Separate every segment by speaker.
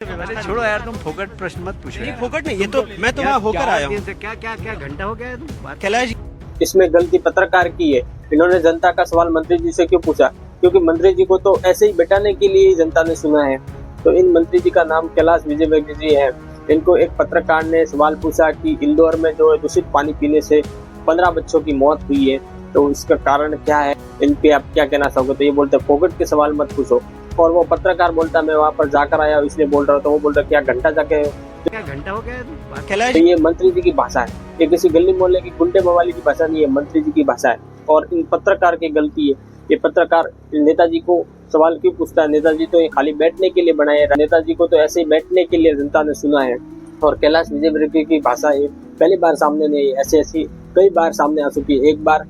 Speaker 1: अरे छोड़ो यार, तुम फोकट प्रश्न मत पूछो।
Speaker 2: नहीं फोकट नहीं, ये तो मैं तो वहाँ होकर आया हूँ।
Speaker 1: क्या क्या क्या घंटा हो गया है तुम बात।
Speaker 2: कैलाश
Speaker 3: इसमें गलती पत्रकार की है। इन्होंने जनता का सवाल मंत्री जी से क्यों पूछा? क्योंकि मंत्री जी को तो ऐसे ही बैठाने के लिए जनता ने सुना है। तो इन मंत्री जी का नाम कैलाश विजयवर्गीय जी है। इनको एक पत्रकार ने सवाल पूछा कि इंदौर में जो दूषित पानी पीने से 15 बच्चों की मौत हुई है, तो इसका कारण क्या है, इन पे आप क्या कहना चाहोगे? तो ये बोलते फोकट के सवाल मत पूछो। और वो पत्रकार बोलता मैं वहाँ पर जाकर आया इसलिए बोल रहा हूँ। तो वो बोलता क्या घंटा जाके
Speaker 1: क्या घंटा हो गया है तुम बात।
Speaker 2: कैलाश
Speaker 3: ये मंत्री जी की भाषा है, ये किसी गली मोहल्ले की गुंडे मवाली की भाषा नहीं है, मंत्री जी की भाषा है। और इन पत्रकार की गलती है। ये पत्रकार नेताजी को सवाल क्यों पूछता है? नेताजी तो ये खाली बैठने के लिए बनाए, नेताजी को तो ऐसे ही बैठने के लिए जनता ने सुना है। और कैलाश विजयवर्गीय की भाषा ये पहली बार सामने नहीं, ऐसी कई बार सामने आ चुकी है। एक बार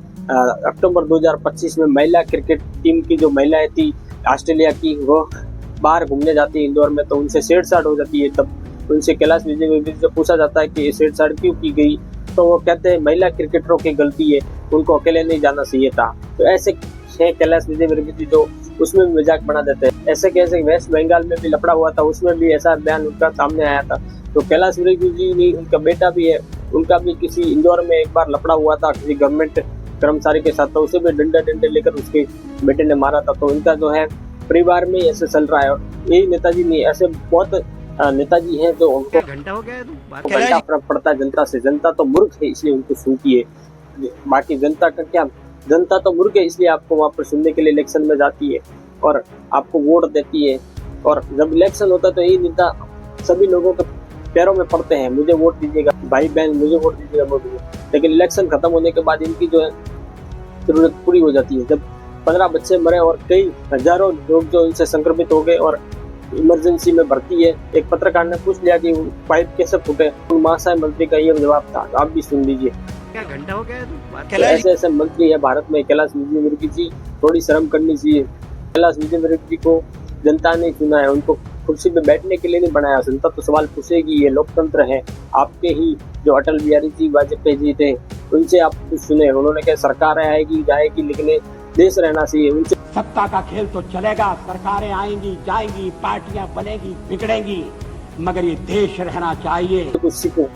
Speaker 3: अक्टूबर 2025 में महिला क्रिकेट टीम की जो महिलाएं थी ऑस्ट्रेलिया की, वो बाहर घूमने जाती है इंदौर में, तो उनसे छेड़छाड़ हो जाती है। तब उनसे कैलाश विजयवर्गीय से पूछा जाता है कि ये छेड़छाड़ क्यों की गई, तो वो कहते हैं महिला क्रिकेटरों की गलती है, उनको अकेले नहीं जाना चाहिए था। तो ऐसे है कैलाश विजयवर्गीय जी जो उसमें भी मजाक बना देते हैं। ऐसे कैसे वेस्ट बंगाल में भी लफड़ा हुआ था, उसमें भी ऐसा बयान उनका सामने आया था। तो कैलाश विजयवर्गीय जी नहीं, उनका बेटा भी है, उनका भी किसी इंदौर में एक बार लफड़ा हुआ था किसी गवर्नमेंट कर्मचारी के साथ, तो उसे भी डंडे लेकर उसके बेटे ने मारा था। तो इनका जो है परिवार में ऐसे चल रहा है। और यही नेताजी नहीं, ऐसे बहुत नेताजी हैं जो उनको
Speaker 1: घंटा हो गया है तुम बात।
Speaker 3: घंटा फर्क पड़ता है जनता से। जनता तो मूर्ख है इसलिए उनको सुनती है, बाकी जनता का क्या, जनता तो मूर्ख है इसलिए आपको वहाँ पर सुनने के लिए इलेक्शन में जाती है और आपको वोट देती है। और जब इलेक्शन होता है तो यही नेता सभी लोगों के पैरों में पड़ते हैं, मुझे वोट दीजिएगा, भाई बहन मुझे वोट दीजिएगा, वोट दीजिएगा। लेकिन इलेक्शन खत्म होने के बाद इनकी जो है जरूरत पूरी हो जाती है। जब 15 बच्चे मरे और कई हजारों लोग जो इनसे संक्रमित हो गए और इमरजेंसी में भर्ती है, एक पत्रकार ने पूछ लिया कि पाइप कैसे फूटे, महाशय मंत्री का ये जवाब था, आप भी सुन लीजिए।
Speaker 1: क्या घंटा हो गया है तुम बात।
Speaker 3: तो ऐसे ऐसे मंत्री है भारत में। कैलाश विजयवर्गीय जी थोड़ी शर्म करनी चाहिए। कैलाश विजयवर्गीय जी को जनता ने चुना है, उनको कुर्सी पे बैठने के लिए नहीं बनाया। जनता तो सवाल पूछेगी, ये लोकतंत्र है। आपके ही जो अटल बिहारी जी वाजपेयी जी थे, उनसे आप कुछ सुने, उन्होंने कहा सरकार आएगी जाएगी लेकिन देश रहना चाहिए। उनसे
Speaker 4: सत्ता का खेल तो चलेगा, सरकारें आएंगी जाएंगी, पार्टियां बनेगी बिगड़ेंगी, मगर ये देश रहना चाहिए।
Speaker 3: कुछ सीखो।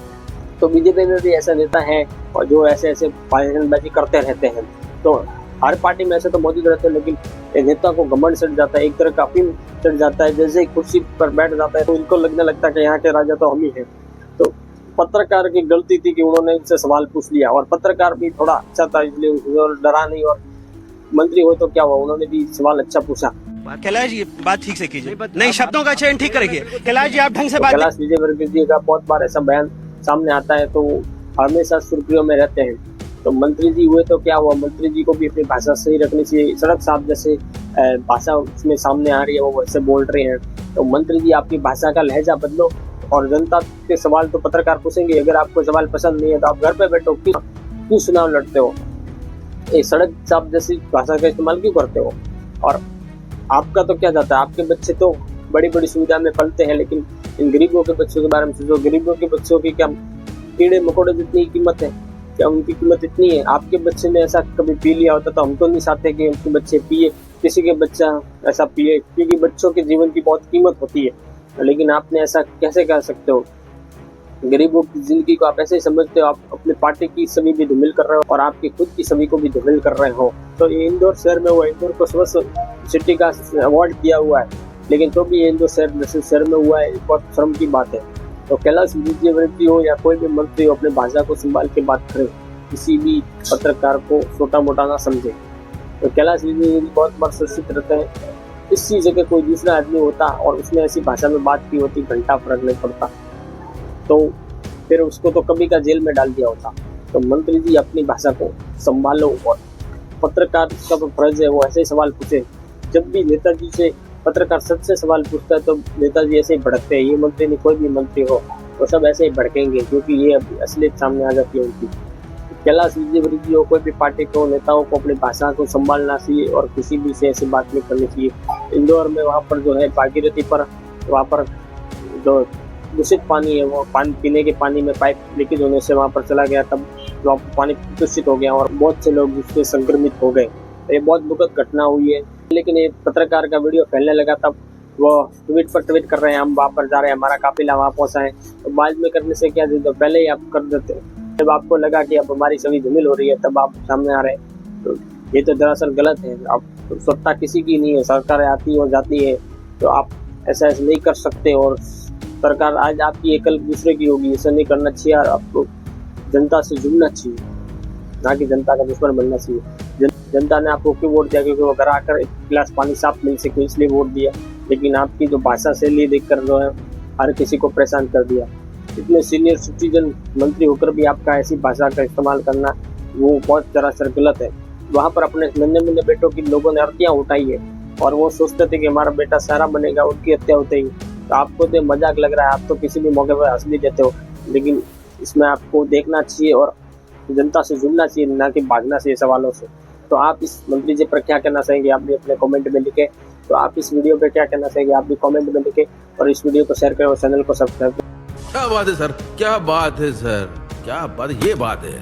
Speaker 3: तो बीजेपी में भी ऐसा नेता है और जो ऐसे ऐसे भाषणबाजी करते रहते हैं। तो हर पार्टी में ऐसे तो मौजूद रहते हैं, लेकिन नेता को घमंड चढ़ जाता है, एक तरह का अफीम चढ़ जाता है। जैसे ही कुर्सी पर बैठ जाता है तो उनको लगने लगता है कि यहाँ के राजा तो हम ही हैं। तो पत्रकार की गलती थी कि उन्होंने इनसे सवाल पूछ लिया, और पत्रकार भी थोड़ा अच्छा था इसलिए डरा नहीं। और मंत्री हो तो क्या हुआ, उन्होंने भी सवाल अच्छा पूछा।
Speaker 2: कैलाश ये बात ठीक से कीजिए, नहीं शब्दों का चयन ठीक करिए। कैलाश जी आप ढंग से बात।
Speaker 3: कैलाश विजयवर्गीय जी का बहुत बार ऐसा बयान सामने आता है तो हमेशा सुर्खियों में रहते हैं। तो मंत्री जी हुए तो क्या हुआ, मंत्री जी को भी अपनी भाषा सही रखनी चाहिए। सड़क साहब जैसे भाषा उसमें सामने आ रही है, वो वैसे बोल रहे हैं। तो मंत्री जी आपकी भाषा का लहजा बदलो। और जनता के सवाल तो पत्रकार पूछेंगे, अगर आपको सवाल पसंद नहीं है तो आप घर पे बैठो, क्यों चुनाव लड़ते हो? ये सड़क साहब जैसी भाषा का इस्तेमाल क्यों करते हो? और आपका तो क्या जाता है, आपके बच्चे तो बड़ी बड़ी सुविधा में पलते हैं, लेकिन इन गरीबों के बच्चों के बारे में सोचो। गरीबों के बच्चों की क्या कीड़े मकोड़े जितनी कीमत है, क्या उनकी कीमत इतनी है? आपके बच्चे ने ऐसा कभी पी लिया होता तो हम तो नहीं चाहते कि उनके बच्चे पिए, किसी के बच्चा ऐसा पिए, क्योंकि बच्चों के जीवन की बहुत कीमत होती है। लेकिन आपने ऐसा कैसे कर सकते हो? गरीबों की जिंदगी को आप ऐसे ही समझते हो। आप अपनी पार्टी की छवि भी धूमिल कर रहे हो और आपकी खुद की छवि को भी धूमिल कर रहे हो। तो ये इंदौर शहर में हुआ, इंदौर को स्वच्छ सिटी का अवार्ड दिया हुआ है, लेकिन तो भी ये इंदौर शहर में हुआ है, बहुत शर्म की बात है। तो कैलाश विजयवर्गीय हो या कोई भी मंत्री हो, अपने भाषा को संभाल के बात करे, किसी भी पत्रकार को छोटा मोटा ना समझे। तो कैलाश विजयवर्गीय बहुत बार चर्चित रहते हैं। इसी जगह कोई दूसरा आदमी होता और उसने ऐसी भाषा में बात की होती, घंटा फर्क नहीं पड़ता, तो फिर उसको तो कभी का जेल में डाल दिया होता। तो मंत्री जी अपनी भाषा को संभालो और पत्रकार का तो फर्ज है वो ऐसे ही सवाल पूछे। जब भी नेताजी से पत्रकार सच से सवाल पूछता है तो नेताजी ऐसे ही भड़कते हैं। ये मंत्री नहीं, कोई भी मंत्री हो तो सब ऐसे ही भड़केंगे, क्योंकि ये असलियत सामने आ जाती है उनकी। कैलाश विजयवर्गीय हो, कोई भी पार्टी को, नेताओं को अपनी भाषा को संभालना चाहिए और किसी भी से ऐसी बात नहीं करनी चाहिए। इंदौर में वहाँ पर जो है भागीरथी पर, वहाँ पर जो दूषित पानी है, वो पानी पीने के पानी में पाइप लीकेज होने से वहाँ पर चला गया, तब वहाँ पानी दूषित हो गया और बहुत से लोग उससे संक्रमित हो गए। ये बहुत दुखद घटना हुई है। लेकिन ये पत्रकार का वीडियो फैलने लगा तब वो ट्वीट पर ट्वीट कर रहे हैं, हम वहाँ पर जा रहे हैं, हमारा काफिला वहाँ पहुँचा है। तो बाद में करने से क्या, तो पहले ही आप कर देते। जब आपको लगा कि अब हमारी छवि धूमिल हो रही है तब आप सामने आ रहे हैं, तो ये तो दरअसल गलत है। आप सत्ता किसी की नहीं है, सरकारें आती और जाती है, तो आप ऐसा नहीं कर सकते। और सरकार आज आपकी है, कल दूसरे की होगी, ऐसा नहीं करना चाहिए। और आपको जनता से जुड़ना चाहिए, ना कि जनता का दुश्मन बनना चाहिए। जनता ने आपको क्यों वोट दिया? क्योंकि वो घर आकर एक गिलास पानी साफ मिल सके इसलिए वोट दिया। लेकिन आपकी जो भाषा शैली देखकर जो है हर किसी को परेशान कर दिया। इतने सीनियर सिटीजन मंत्री होकर भी आपका ऐसी भाषा का इस्तेमाल करना वो बहुत दरअसल गलत है। वहाँ पर अपने नन्हे मुन्ने बेटों की लोगों ने हत्या उठाई है और वो सोचते थे कि हमारा बेटा सारा बनेगा, उनकी हत्या होते ही। तो आपको तो मजाक लग रहा है, आप तो किसी भी मौके पर हंस भी देते हो, लेकिन इसमें आपको देखना चाहिए और जनता से जुड़ना चाहिए, ना कि भागना चाहिए सवालों से। तो आप इस मंत्री जी पर क्या कहना चाहेंगे, आप भी अपने कमेंट में लिखें। तो आप इस वीडियो पे क्या कहना चाहेंगे, आप भी कमेंट में लिखें और इस वीडियो को शेयर करें और चैनल को सब्सक्राइब करें।
Speaker 5: क्या बात है सर, क्या बात है सर, क्या बात, ये बात है।